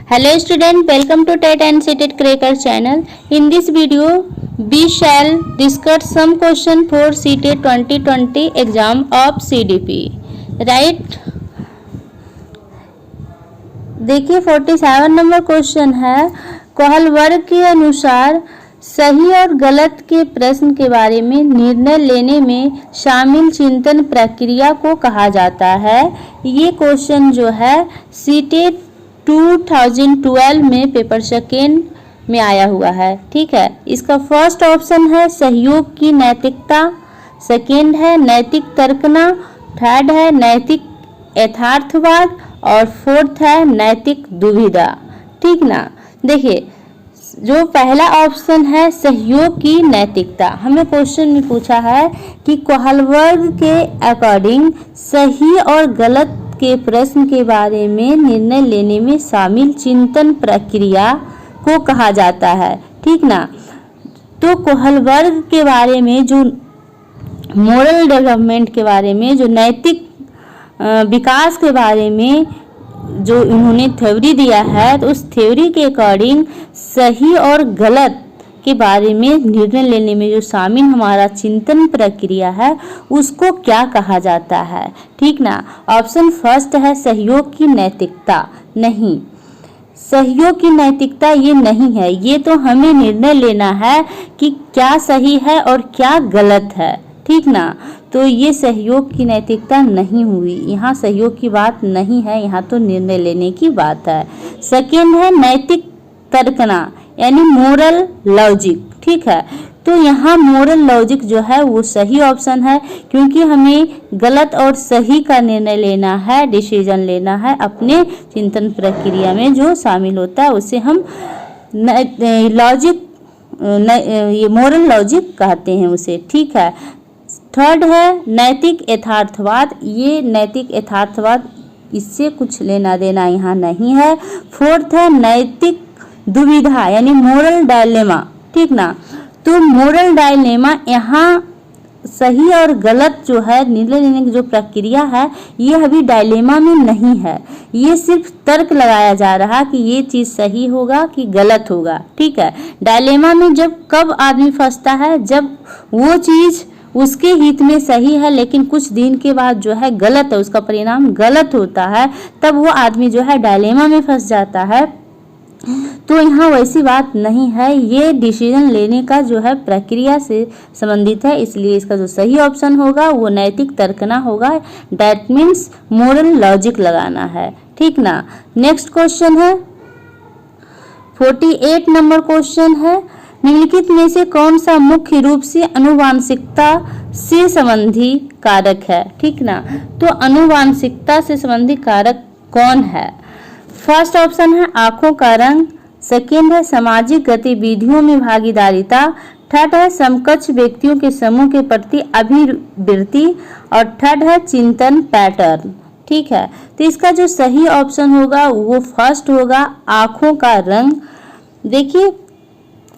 Hello student, welcome to TET and CTET Cracker channel. In this video, we shall discuss some question for CTET 2020 exam of CDP. Right? देखिए 47 number question है, कोहल वर्ग के अनुसार सही और गलत के प्रश्न के बारे में निर्णय लेने में शामिल चिंतन प्रक्रिया को कहा जाता है। ये क्वेश्चन जो है सीटेट 2012 में पेपर सेकेंड में आया हुआ है। ठीक है, इसका फर्स्ट ऑप्शन है सहयोग की नैतिकता, सेकेंड है नैतिक तर्कना, थर्ड है नैतिक यथार्थवाद और फोर्थ है नैतिक दुविधा। ठीक ना, देखिए जो पहला ऑप्शन है सहयोग की नैतिकता, हमें क्वेश्चन में पूछा है कि कोहल वर्ग के अकॉर्डिंग सही और गलत के प्रश्न के बारे में निर्णय लेने में शामिल चिंतन प्रक्रिया को कहा जाता है। ठीक ना, तो कोहल वर्ग के बारे में जो मोरल डेवलपमेंट के बारे में, जो नैतिक विकास के बारे में जो इन्होंने थ्योरी दिया है, तो उस थ्योरी के अकॉर्डिंग सही और गलत के बारे में निर्णय लेने में जो शामिल हमारा चिंतन प्रक्रिया है उसको क्या कहा जाता है। ठीक ना, ऑप्शन फर्स्ट है सहयोग की नैतिकता। नहीं, सहयोग की नैतिकता ये नहीं है, ये तो हमें निर्णय लेना है कि क्या सही है और क्या गलत है। ठीक ना, तो ये सहयोग की नैतिकता नहीं हुई, यहाँ सहयोग की बात नहीं है, यहाँ तो निर्णय लेने की बात है। सेकेंड है नैतिक तर्कना यानी मोरल लॉजिक। ठीक है, तो यहाँ मोरल लॉजिक जो है वो सही ऑप्शन है, क्योंकि हमें गलत और सही का निर्णय लेना है, डिसीजन लेना है अपने चिंतन प्रक्रिया में जो शामिल होता है उसे हम लॉजिक ये मोरल लॉजिक कहते हैं उसे। ठीक है, थर्ड है नैतिक यथार्थवाद, ये नैतिक यथार्थवाद इससे कुछ लेना देना यहाँ नहीं है। फोर्थ है नैतिक दुविधा यानी मोरल डायलेमा। ठीक ना, तो मोरल डायलेमा यहाँ सही और गलत जो है निर्णय लेने की जो प्रक्रिया है ये अभी डायलेमा में नहीं है, ये सिर्फ तर्क लगाया जा रहा कि ये चीज़ सही होगा कि गलत होगा। ठीक है, डायलेमा में जब कब आदमी फंसता है, जब वो चीज़ उसके हित में सही है लेकिन कुछ दिन के बाद जो है गलत है, उसका परिणाम गलत होता है, तब वो आदमी जो है डायलेमा में फंस जाता है। तो यहाँ वैसी बात नहीं है, ये डिसीजन लेने का जो है प्रक्रिया से संबंधित है, इसलिए इसका जो सही ऑप्शन होगा वो नैतिक तर्कना होगा। दैट मीन्स मोरल लॉजिक लगाना है। ठीक ना, नेक्स्ट क्वेश्चन है 48 नंबर क्वेश्चन है, निम्नलिखित में से कौन सा मुख्य रूप से आनुवांशिकता से संबंधी कारक है। ठीक ना, तो आनुवांशिकता से संबंधी कारक कौन है? फर्स्ट ऑप्शन है आंखों का रंग, सेकेंड है सामाजिक गतिविधियों में भागीदारिता, थर्ड है समकक्ष व्यक्तियों के समूह के प्रति अभिवृत्ति और थर्ड है चिंतन पैटर्न। ठीक है, तो इसका जो सही ऑप्शन होगा वो फर्स्ट होगा आंखों का रंग। देखिए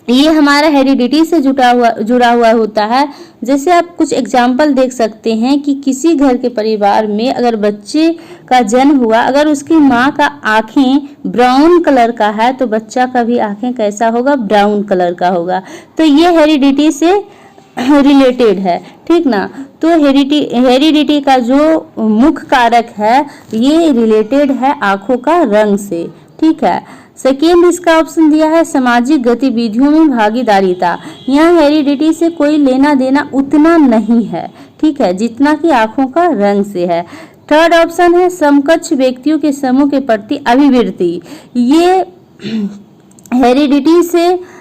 ये हमारा हेरिडिटी से जुड़ा हुआ होता है। जैसे आप कुछ एग्जाम्पल देख सकते हैं कि किसी घर के परिवार में अगर बच्चे का जन्म हुआ, अगर उसकी माँ का आँखें ब्राउन कलर का है तो बच्चा का भी आँखें कैसा होगा, ब्राउन कलर का होगा। तो ये हेरिडिटी से रिलेटेड है। ठीक ना, तो हेरिडिटी का जो मुख्य कारक है ये रिलेटेड है आँखों का रंग से। ठीक है, सेकेंड इसका ऑप्शन दिया है सामाजिक गतिविधियों में भागीदारिता, यहाँ हेरिडिटी से कोई लेना देना उतना नहीं है। ठीक है, जितना कि आंखों का रंग से है। थर्ड ऑप्शन है समकक्ष व्यक्तियों के समूह के प्रति अभिवृत्ति, ये हेरिडिटी से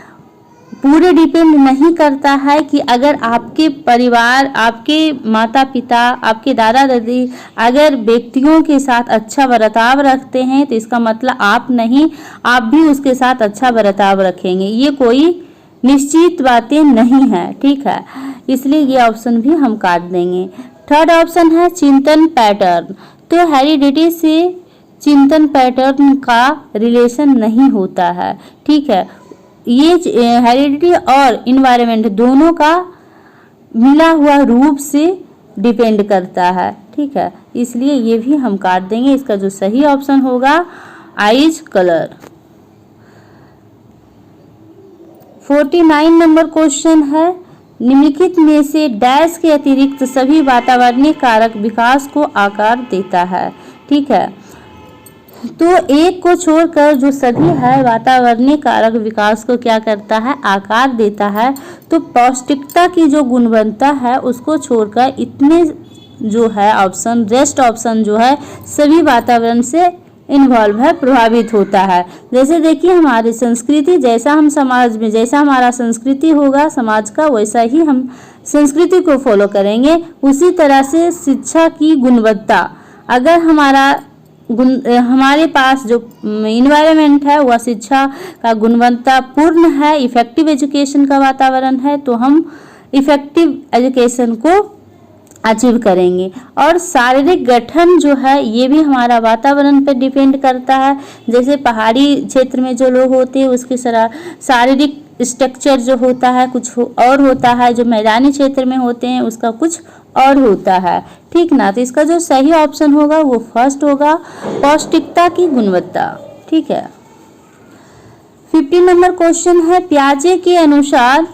पूरे डिपेंड नहीं करता है कि अगर आपके परिवार, आपके माता पिता, आपके दादा दादी अगर व्यक्तियों के साथ अच्छा बर्ताव रखते हैं तो इसका मतलब आप नहीं, आप भी उसके साथ अच्छा बर्ताव रखेंगे, ये कोई निश्चित बातें नहीं है। ठीक है, इसलिए ये ऑप्शन भी हम काट देंगे। थर्ड ऑप्शन है चिंतन पैटर्न, तो हेरिडिटी से चिंतन पैटर्न का रिलेशन नहीं होता है। ठीक है, ये हेरिडिटी और इन्वायरमेंट दोनों का मिला हुआ रूप से डिपेंड करता है। ठीक है, इसलिए ये भी हम काट देंगे। इसका जो सही ऑप्शन होगा आइज कलर। 49 नंबर क्वेश्चन है, निम्नलिखित में से डैश के अतिरिक्त सभी वातावरणीय कारक विकास को आकार देता है। ठीक है, तो एक को छोड़कर जो सभी है वातावरणीय कारक विकास को क्या करता है, आकार देता है। तो पौष्टिकता की जो गुणवत्ता है उसको छोड़कर इतने जो है ऑप्शन, रेस्ट ऑप्शन जो है सभी वातावरण से इन्वॉल्व है, प्रभावित होता है। जैसे देखिए हमारी संस्कृति, जैसा हम समाज में, जैसा हमारा संस्कृति होगा समाज का, वैसा ही हम संस्कृति को फॉलो करेंगे। उसी तरह से शिक्षा की गुणवत्ता, अगर हमारे पास जो इन्वायरमेंट है वह शिक्षा का गुणवत्ता पूर्ण है, इफेक्टिव एजुकेशन का वातावरण है, तो हम इफेक्टिव एजुकेशन को अचीव करेंगे। और शारीरिक गठन जो है ये भी हमारा वातावरण पर डिपेंड करता है। जैसे पहाड़ी क्षेत्र में जो लोग होते हैं उसके शारीरिक स्ट्रक्चर जो होता है कुछ और होता है, जो मैदानी क्षेत्र में होते हैं उसका कुछ और होता है। ठीक ना, तो इसका जो सही ऑप्शन होगा वो फर्स्ट होगा, पौष्टिकता की गुणवत्ता। ठीक है, 50 नंबर क्वेश्चन है, पियाजे के अनुसार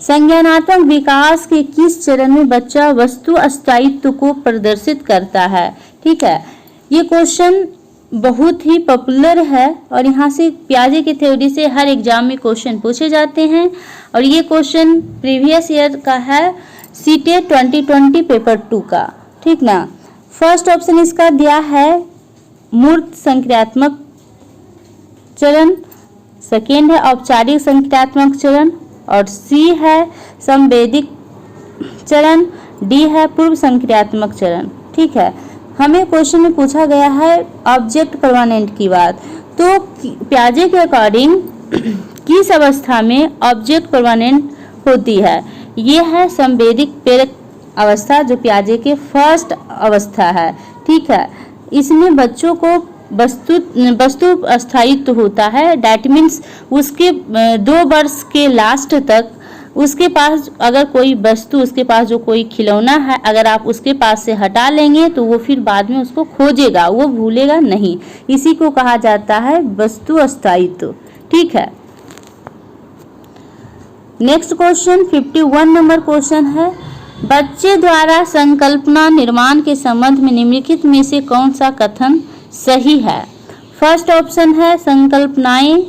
संज्ञानात्मक विकास के किस चरण में बच्चा वस्तु स्थायित्व को प्रदर्शित करता है। ठीक है, ये क्वेश्चन बहुत ही पॉपुलर है और यहाँ से पियाजे की थ्योरी से हर एग्जाम में क्वेश्चन पूछे जाते हैं। और ये क्वेश्चन प्रीवियस ईयर का है, सीटेट 2020 पेपर 2 का। ठीक ना, फर्स्ट ऑप्शन इसका दिया है मूर्त संक्रियात्मक चरण, सेकेंड है औपचारिक संक्रियात्मक चरण, और सी है संवेदिक चरण, डी है पूर्व संक्रियात्मक चरण। ठीक है, हमें क्वेश्चन में पूछा गया है ऑब्जेक्ट परमानेंट की बात, तो पियाजे के अकॉर्डिंग किस अवस्था में ऑब्जेक्ट परमानेंट होती है। ये है संवेदिक प्रेरक अवस्था जो पियाजे के फर्स्ट अवस्था है। ठीक है, इसमें बच्चों को वस्तु स्थायित्व होता है। डैट मीन्स उसके 2 वर्ष के लास्ट तक उसके पास अगर कोई वस्तु, उसके पास जो कोई खिलौना है, अगर आप उसके पास से हटा लेंगे तो वो फिर बाद में उसको खोजेगा, वो भूलेगा नहीं। इसी को कहा जाता है वस्तु स्थायित्व। ठीक है, नेक्स्ट क्वेश्चन 51 नंबर क्वेश्चन है, बच्चे द्वारा संकल्पना निर्माण के संबंध में निम्नलिखित में से कौन सा कथन सही है। फर्स्ट ऑप्शन है संकल्पनाएं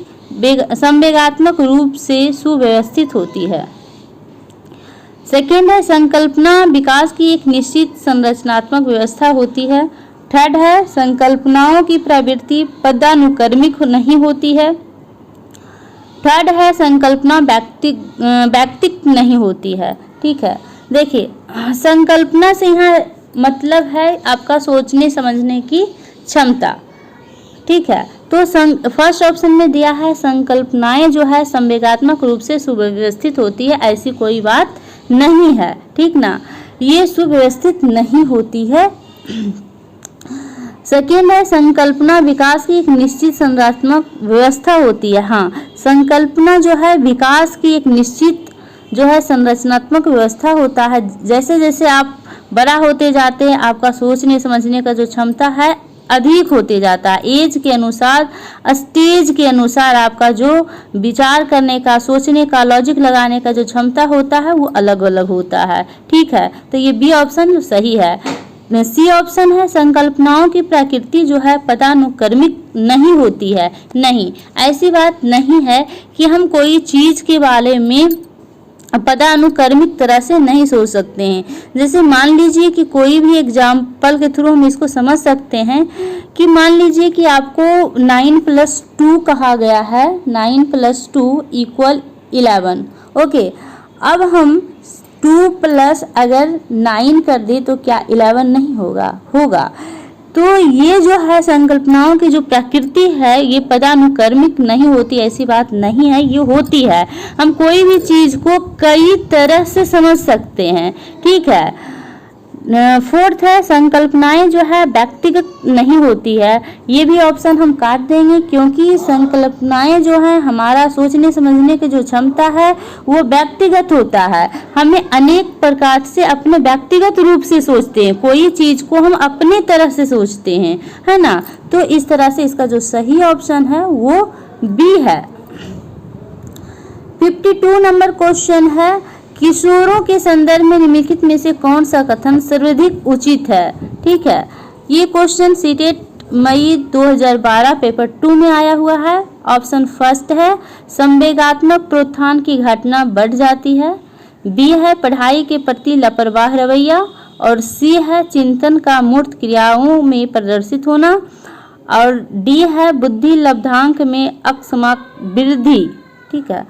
संवेगात्मक रूप से सुव्यवस्थित होती है। सेकेंड है संकल्पना विकास की एक निश्चित संरचनात्मक व्यवस्था होती है। थर्ड है संकल्पनाओं की प्रवृत्ति पदानुक्रमिक नहीं होती है। थर्ड है संकल्पना व्यक्तिक नहीं होती है। ठीक है, देखिए संकल्पना से यहाँ मतलब है आपका सोचने समझने की क्षमता। ठीक है, तो फर्स्ट ऑप्शन में दिया है संकल्पनाएं जो है संवेगात्मक रूप से सुव्यवस्थित होती है, ऐसी कोई बात नहीं है। ठीक ना, ये सुव्यवस्थित नहीं होती है। सेकेंड है संकल्पना विकास की एक निश्चित संरचनात्मक व्यवस्था होती है। हाँ, संकल्पना जो है विकास की एक निश्चित जो है संरचनात्मक व्यवस्था होता है। जैसे जैसे आप बड़ा होते जाते हैं आपका सोचने समझने का जो क्षमता है अधिक होते जाता है। एज के अनुसार, स्टेज के अनुसार आपका जो विचार करने का, सोचने का, लॉजिक लगाने का जो क्षमता होता है वो अलग अलग होता है। ठीक है, तो ये बी ऑप्शन सही है। सी ऑप्शन है संकल्पनाओं की प्रकृति जो है पदानुक्रमिक नहीं होती है। नहीं, ऐसी बात नहीं है कि हम कोई चीज के बारे में पदानुक्रमिक तरह से नहीं सोच सकते हैं। जैसे मान लीजिए कि कोई भी एग्जाम्पल के थ्रू हम इसको समझ सकते हैं कि मान लीजिए कि आपको 9+2 कहा गया है, 9+2 = 11। ओके, अब हम 2+ अगर 9 कर दे तो क्या 11 नहीं होगा? होगा। तो ये जो है संकल्पनाओं की जो प्रकृति है ये पदानुक्रमिक नहीं होती, ऐसी बात नहीं है, ये होती है। हम कोई भी चीज को कई तरह से समझ सकते हैं। ठीक है, फोर्थ है संकल्पनाएं जो है व्यक्तिगत नहीं होती है। ये भी ऑप्शन हम काट देंगे क्योंकि संकल्पनाएं जो है हमारा सोचने समझने की जो क्षमता है वो व्यक्तिगत होता है। हमें अनेक प्रकार से अपने व्यक्तिगत रूप से सोचते हैं, कोई चीज को हम अपने तरह से सोचते हैं, है ना। तो इस तरह से इसका जो सही ऑप्शन है वो बी है। 52 नंबर क्वेश्चन है, किशोरों के संदर्भ में निम्नलिखित में से कौन सा कथन सर्वाधिक उचित है। ठीक है, ये क्वेश्चन सीटेट मई 2012 पेपर 2 में आया हुआ है। ऑप्शन फर्स्ट है संवेगात्मक प्रोत्थान की घटना बढ़ जाती है, बी है पढ़ाई के प्रति लापरवाह रवैया, और सी है चिंतन का मूर्त क्रियाओं में प्रदर्शित होना, और डी है बुद्धि लब्धांक में अकस्मात वृद्धि। ठीक है,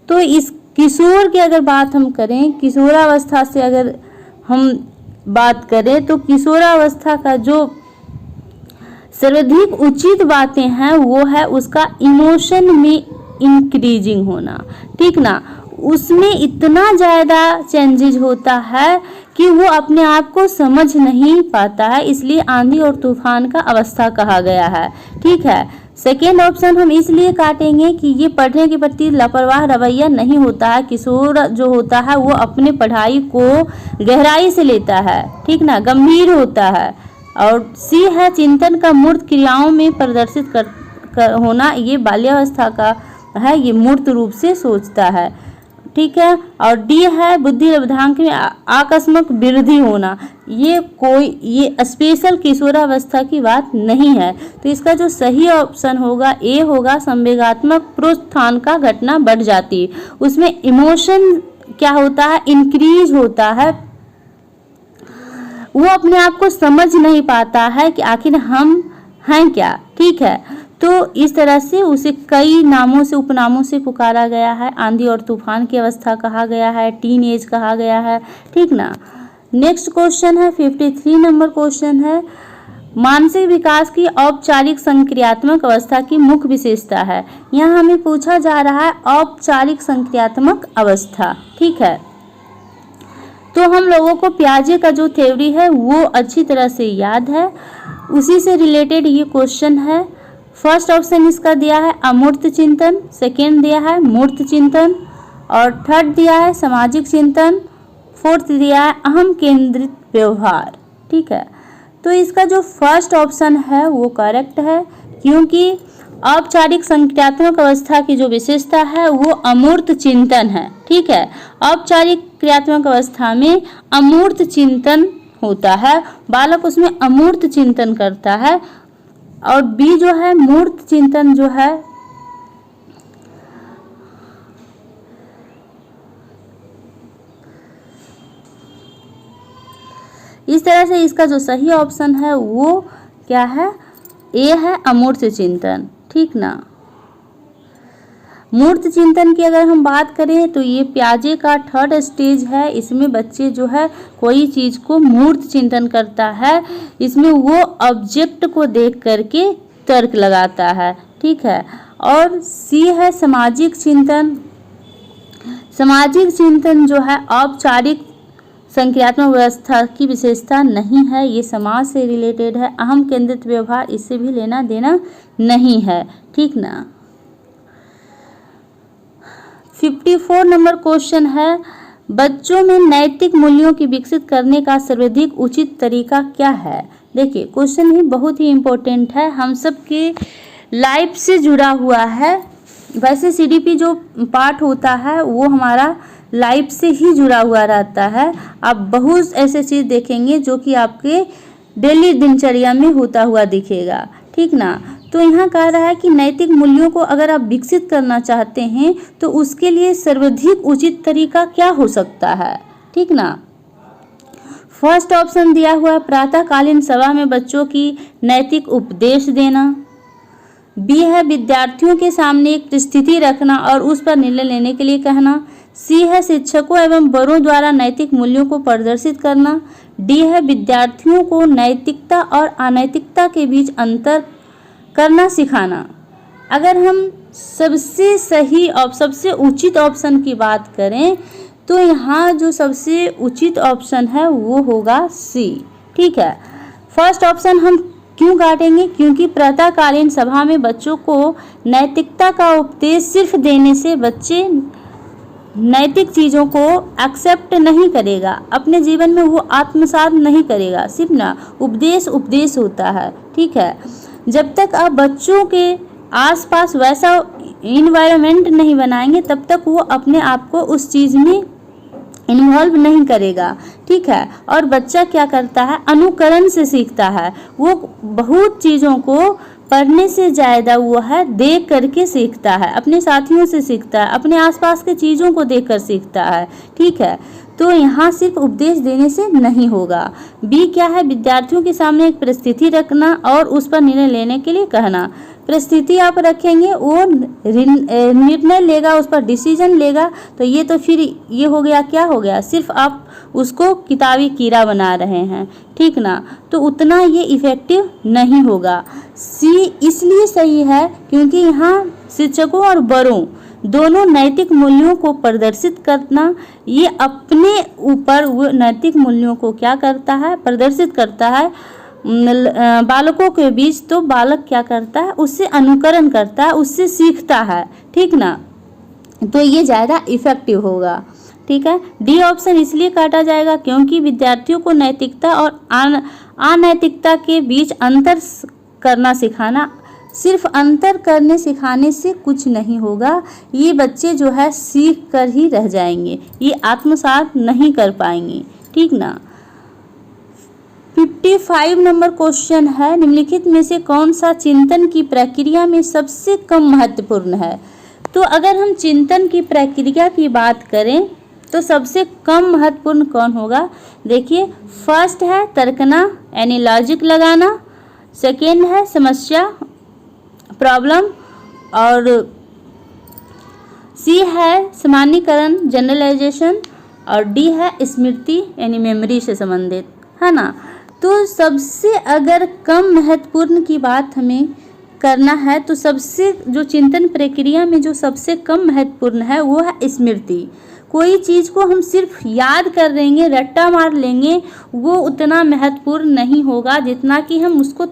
तो इस किशोर की अगर बात हम करें, किशोरावस्था से अगर हम बात करें तो किशोरावस्था का जो सर्वाधिक उचित बातें हैं वो है उसका इमोशन में इंक्रीजिंग होना। ठीक ना, उसमें इतना ज़्यादा चेंजेज होता है कि वो अपने आप को समझ नहीं पाता है, इसलिए आंधी और तूफान का अवस्था कहा गया है। ठीक है, सेकेंड ऑप्शन हम इसलिए काटेंगे कि ये पढ़ने के प्रति लापरवाह रवैया नहीं होता है। किशोर जो होता है वो अपने पढ़ाई को गहराई से लेता है, ठीक ना, गंभीर होता है। और सी है चिंतन का मूर्त क्रियाओं में प्रदर्शित कर होना, ये बाल्यावस्था का है, ये मूर्त रूप से सोचता है। ठीक है, और डी है बुद्धि लब्धांक में आकस्मिक वृद्धि होना, ये स्पेशल किशोरावस्था की बात नहीं है। तो इसका जो सही ऑप्शन होगा ए होगा संवेगात्मक प्रोत्थान का घटना बढ़ जाती, उसमें इमोशन क्या होता है, इंक्रीज होता है, वो अपने आप को समझ नहीं पाता है कि आखिर हम हैं क्या। ठीक है, तो इस तरह से उसे कई नामों से उपनामों से पुकारा गया है। आंधी और तूफान की अवस्था कहा गया है, टीन एज कहा गया है। ठीक ना, नेक्स्ट क्वेश्चन है 53 नंबर क्वेश्चन है, मानसिक विकास की औपचारिक संक्रियात्मक अवस्था की मुख्य विशेषता है। यहाँ हमें पूछा जा रहा है औपचारिक संक्रियात्मक अवस्था। ठीक है, तो हम लोगों को पियाजे का जो थ्योरी है वो अच्छी तरह से याद है, उसी से रिलेटेड ये क्वेश्चन है। फर्स्ट ऑप्शन इसका दिया है अमूर्त चिंतन, सेकेंड दिया है मूर्त चिंतन, और थर्ड दिया है सामाजिक चिंतन, फोर्थ दिया है अहम केंद्रित व्यवहार। ठीक है, तो इसका जो फर्स्ट ऑप्शन है वो करेक्ट है, क्योंकि औपचारिक संक्रियात्मक अवस्था की जो विशेषता है वो अमूर्त चिंतन है। ठीक है, औपचारिक क्रियात्मक अवस्था में अमूर्त चिंतन होता है, बालक उसमें अमूर्त चिंतन करता है, और बी जो है मूर्त चिंतन जो है इस तरह से इसका जो सही ऑप्शन है वो क्या है, ए है अमूर्त चिंतन। ठीक ना, मूर्त चिंतन की अगर हम बात करें तो ये पियाजे का थर्ड स्टेज है, इसमें बच्चे जो है कोई चीज़ को मूर्त चिंतन करता है, इसमें वो ऑब्जेक्ट को देख करके तर्क लगाता है। ठीक है, और सी है सामाजिक चिंतन। सामाजिक चिंतन जो है औपचारिक संक्रियात्मक व्यवस्था की विशेषता नहीं है, ये समाज से रिलेटेड है। अहम केंद्रित व्यवहार इससे भी लेना देना नहीं है। ठीक ना, 54 नंबर क्वेश्चन है, बच्चों में नैतिक मूल्यों की विकसित करने का सर्वाधिक उचित तरीका क्या है। देखिए क्वेश्चन ही बहुत ही इम्पोर्टेंट है, हम सब के लाइफ से जुड़ा हुआ है। वैसे सीडीपी जो पार्ट होता है वो हमारा लाइफ से ही जुड़ा हुआ रहता है। आप बहुत ऐसे चीज़ देखेंगे जो कि आपके डेली दिनचर्या में होता हुआ दिखेगा। ठीक ना, तो यहाँ कह रहा है कि नैतिक मूल्यों को अगर आप विकसित करना चाहते हैं तो उसके लिए सर्वाधिक उचित तरीका क्या हो सकता है। ठीक ना, फर्स्ट ऑप्शन दिया हुआ है प्रातःकालीन सभा में बच्चों की नैतिक उपदेश देना, बी है विद्यार्थियों के सामने एक स्थिति रखना और उस पर निर्णय लेने के लिए कहना, सी है शिक्षकों एवं बड़ों द्वारा नैतिक मूल्यों को प्रदर्शित करना, डी है विद्यार्थियों को नैतिकता और अनैतिकता के बीच अंतर करना सिखाना। अगर हम सबसे सही और सबसे उचित ऑप्शन की बात करें तो यहाँ जो सबसे उचित ऑप्शन है वो होगा सी। ठीक है, फर्स्ट ऑप्शन हम क्यों काटेंगे, क्योंकि प्रातःकालीन सभा में बच्चों को नैतिकता का उपदेश सिर्फ देने से बच्चे नैतिक चीज़ों को एक्सेप्ट नहीं करेगा, अपने जीवन में वो आत्मसात नहीं करेगा। सिर्फ ना उपदेश होता है। ठीक है, जब तक आप बच्चों के आसपास वैसा इन्वायरमेंट नहीं बनाएंगे तब तक वो अपने आप को उस चीज़ में इन्वॉल्व नहीं करेगा, ठीक है। और बच्चा क्या करता है, अनुकरण से सीखता है। वो बहुत चीज़ों को पढ़ने से ज़्यादा वो है देख करके सीखता है, अपने साथियों से सीखता है, अपने आसपास के चीज़ों को देखकर सीखता है, ठीक है। तो यहाँ सिर्फ उपदेश देने से नहीं होगा। बी क्या है, विद्यार्थियों के सामने एक परिस्थिति रखना और उस पर निर्णय लेने के लिए कहना। परिस्थिति आप रखेंगे, वो निर्णय लेगा, उस पर डिसीजन लेगा, तो ये तो फिर ये हो गया, क्या हो गया, सिर्फ आप उसको किताबी कीड़ा बना रहे हैं, ठीक ना। तो उतना ये इफ़ेक्टिव नहीं होगा। सी इसलिए सही है क्योंकि यहाँ शिक्षकों और बड़ों दोनों नैतिक मूल्यों को प्रदर्शित करना, ये अपने ऊपर वो नैतिक मूल्यों को क्या करता है, प्रदर्शित करता है बालकों के बीच। तो बालक क्या करता है, उससे अनुकरण करता है, उससे सीखता है, ठीक ना। तो ये ज़्यादा इफ़ेक्टिव होगा, ठीक है। डी ऑप्शन इसलिए काटा जाएगा क्योंकि विद्यार्थियों को नैतिकता और अनैतिकता के बीच अंतर करना सिखाना, सिर्फ अंतर करने सिखाने से कुछ नहीं होगा। ये बच्चे जो है सीख कर ही रह जाएंगे, ये आत्मसात नहीं कर पाएंगे, ठीक ना। 55 नंबर क्वेश्चन है, निम्नलिखित में से कौन सा चिंतन की प्रक्रिया में सबसे कम महत्वपूर्ण है। तो अगर हम चिंतन की प्रक्रिया की बात करें तो सबसे कम महत्वपूर्ण कौन होगा। देखिए, फर्स्ट है तर्कना यानी लॉजिक लगाना, सेकेंड है समस्या प्रॉब्लम, और सी है सामान्यीकरण जनरलाइजेशन, और डी है स्मृति यानी मेमोरी से संबंधित, है ना। तो सबसे अगर कम महत्वपूर्ण की बात हमें करना है तो सबसे जो चिंतन प्रक्रिया में जो सबसे कम महत्वपूर्ण है वो है स्मृति। कोई चीज़ को हम सिर्फ याद कर लेंगे, रट्टा मार लेंगे, वो उतना महत्वपूर्ण नहीं होगा जितना कि हम उसको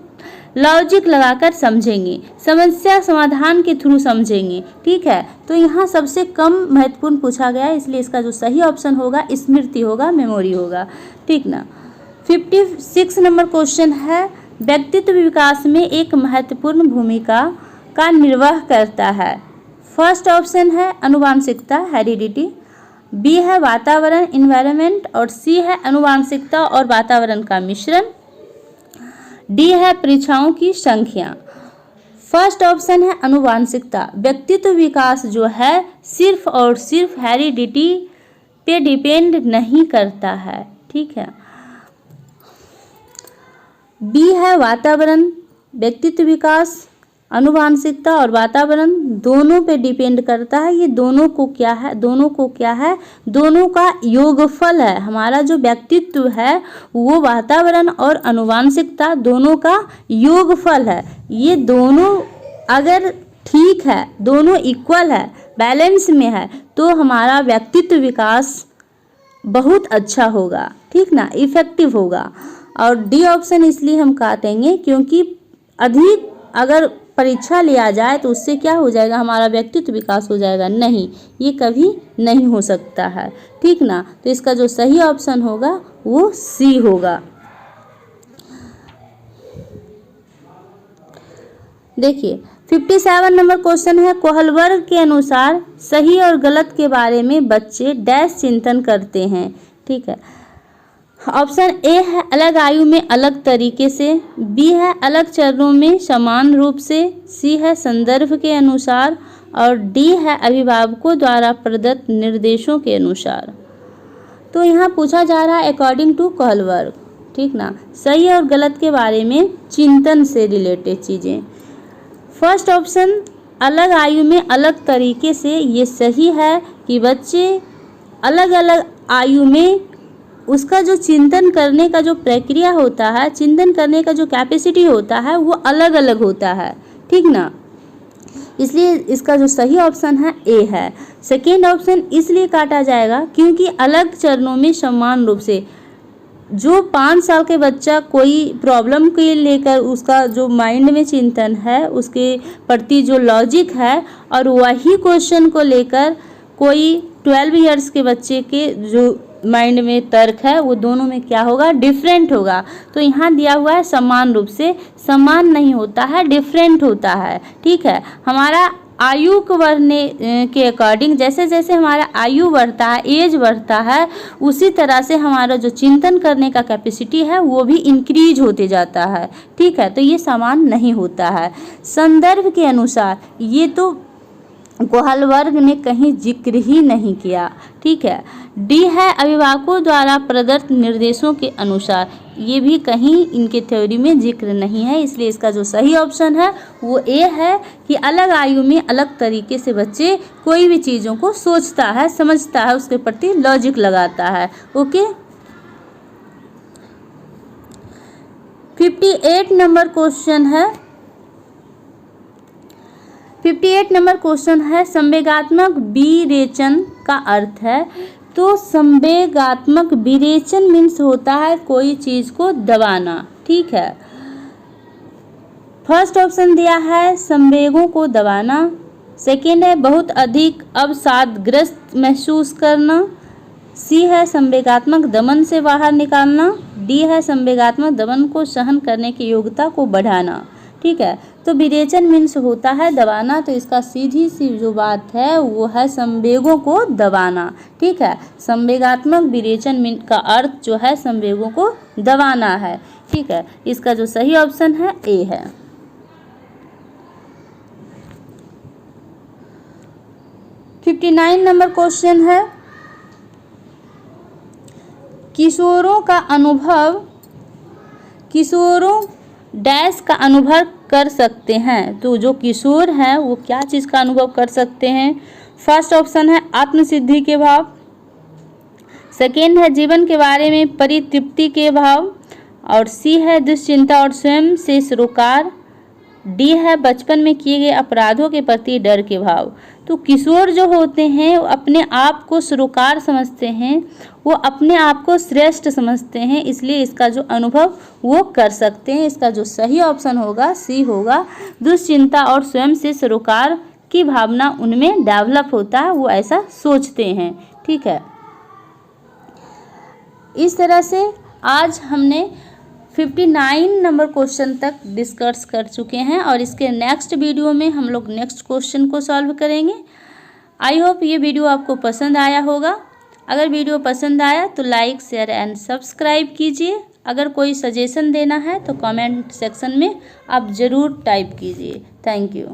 लॉजिक लगाकर समझेंगे, समस्या समाधान के थ्रू समझेंगे, ठीक है। तो यहाँ सबसे कम महत्वपूर्ण पूछा गया है, इसलिए इसका जो सही ऑप्शन होगा स्मृति होगा, मेमोरी होगा, ठीक ना। 56 नंबर क्वेश्चन है, व्यक्तित्व विकास में एक महत्वपूर्ण भूमिका का निर्वाह करता है। फर्स्ट ऑप्शन है अनुवांशिकता हेरिडिटी, बी है वातावरण इन्वायरमेंट, और सी है अनुवांशिकता और वातावरण का मिश्रण, डी है परीक्षाओं की संख्या। फर्स्ट ऑप्शन है अनुवांशिकता। व्यक्तित्व विकास जो है सिर्फ और सिर्फ हेरिडिटी पे डिपेंड नहीं करता है, ठीक है। बी है वातावरण, व्यक्तित्व विकास अनुवांशिकता और वातावरण दोनों पे डिपेंड करता है। ये दोनों को क्या है, दोनों का योगफल है। हमारा जो व्यक्तित्व है वो वातावरण और अनुवांशिकता दोनों का योगफल है। ये दोनों अगर ठीक है, दोनों इक्वल है, बैलेंस में है, तो हमारा व्यक्तित्व विकास बहुत अच्छा होगा, ठीक ना, इफेक्टिव होगा। और डी ऑप्शन इसलिए हम काटेंगे क्योंकि अधिक अगर परीक्षा लिया जाए तो उससे क्या हो जाएगा, हमारा व्यक्तित्व विकास हो जाएगा, नहीं, ये कभी नहीं हो सकता है, ठीक ना। तो इसका जो सही ऑप्शन होगा वो सी होगा। देखिए 57 नंबर क्वेश्चन है, कोहलबर्ग के अनुसार सही और गलत के बारे में बच्चे डैश चिंतन करते हैं, ठीक है। ऑप्शन ए है अलग आयु में अलग तरीके से, बी है अलग चरणों में समान रूप से, सी है संदर्भ के अनुसार, और डी है अभिभावकों द्वारा प्रदत्त निर्देशों के अनुसार। तो यहाँ पूछा जा रहा है अकॉर्डिंग टू कोहलबर्ग, ठीक ना, सही और गलत के बारे में चिंतन से रिलेटेड चीज़ें। फर्स्ट ऑप्शन अलग आयु में अलग तरीके से, ये सही है कि बच्चे अलग अलग आयु में उसका जो चिंतन करने का जो प्रक्रिया होता है, चिंतन करने का जो कैपेसिटी होता है वो अलग अलग होता है, ठीक ना। इसलिए इसका जो सही ऑप्शन है ए है। सेकेंड ऑप्शन इसलिए काटा जाएगा क्योंकि अलग चरणों में समान रूप से, जो 5 साल के बच्चा कोई प्रॉब्लम के लेकर उसका जो माइंड में चिंतन है, उसके प्रति जो लॉजिक है, और वही क्वेश्चन को लेकर कोई 12 इयर्स के बच्चे के जो माइंड में तर्क है, वो दोनों में क्या होगा, डिफरेंट होगा। तो यहाँ दिया हुआ है समान रूप से, समान नहीं होता है, डिफरेंट होता है, ठीक है। हमारा आयु को बढ़ने के अकॉर्डिंग, जैसे जैसे हमारा आयु बढ़ता है, एज बढ़ता है, उसी तरह से हमारा जो चिंतन करने का कैपेसिटी है वो भी इंक्रीज होते जाता है। ठीक है, तो ये समान नहीं होता है। संदर्भ के अनुसार ये तो कोहलबर्ग ने कहीं जिक्र ही नहीं किया। ठीक है। डी है अभिभावकों द्वारा प्रदत्त निर्देशों के अनुसार, ये भी कहीं इनके थ्योरी में जिक्र नहीं है, इसलिए इसका जो सही ऑप्शन है वो ए है कि अलग आयु में अलग तरीके से बच्चे कोई भी चीज़ों को सोचता है, समझता है, उसके प्रति लॉजिक लगाता है। ओके। 58 नंबर क्वेश्चन है 58 नंबर क्वेश्चन है संवेगात्मक विरेचन का अर्थ है। तो संवेगात्मक विरेचन मीन्स होता है कोई चीज को दबाना। ठीक है। फर्स्ट ऑप्शन दिया है संवेगों को दबाना, सेकेंड है बहुत अधिक अवसादग्रस्त महसूस करना, सी है संवेगात्मक दमन से बाहर निकालना, डी है संवेगात्मक दमन को सहन करने की योग्यता को बढ़ाना। ठीक है। तो विरेचन मीन्स होता है दबाना, तो इसका सीधी सी जो बात है वो है संवेगों को दबाना। ठीक है। संवेगात्मक विरेचन का अर्थ जो है संवेगों को दबाना है। ठीक है। इसका जो सही ऑप्शन है ए है। $59 नंबर क्वेश्चन है किशोरों डैश का अनुभव कर सकते हैं। तो जो किशोर हैं वो क्या चीज़ का अनुभव कर सकते हैं? फर्स्ट ऑप्शन है आत्मसिद्धि के भाव, सेकेंड है जीवन के बारे में परितृप्ति के भाव, और सी है दुश्चिंता और स्वयं से सरोकार, डी है बचपन में किए गए अपराधों के प्रति डर के भाव। तो किशोर जो होते हैं वो अपने आप को सरोकार समझते हैं, वो अपने आप को श्रेष्ठ समझते हैं, इसलिए इसका जो अनुभव वो कर सकते हैं। इसका जो सही ऑप्शन होगा सी होगा। दुश्चिंता और स्वयं से सरोकार की भावना उनमें डेवलप होता है, वो ऐसा सोचते हैं। ठीक है। इस तरह से आज हमने 59 नंबर क्वेश्चन तक डिस्कस कर चुके हैं और इसके नेक्स्ट वीडियो में हम लोग नेक्स्ट क्वेश्चन को सॉल्व करेंगे। आई होप ये वीडियो आपको पसंद आया होगा। अगर वीडियो पसंद आया तो लाइक शेयर एंड सब्सक्राइब कीजिए। अगर कोई सजेशन देना है तो कमेंट सेक्शन में आप ज़रूर टाइप कीजिए। Thank you.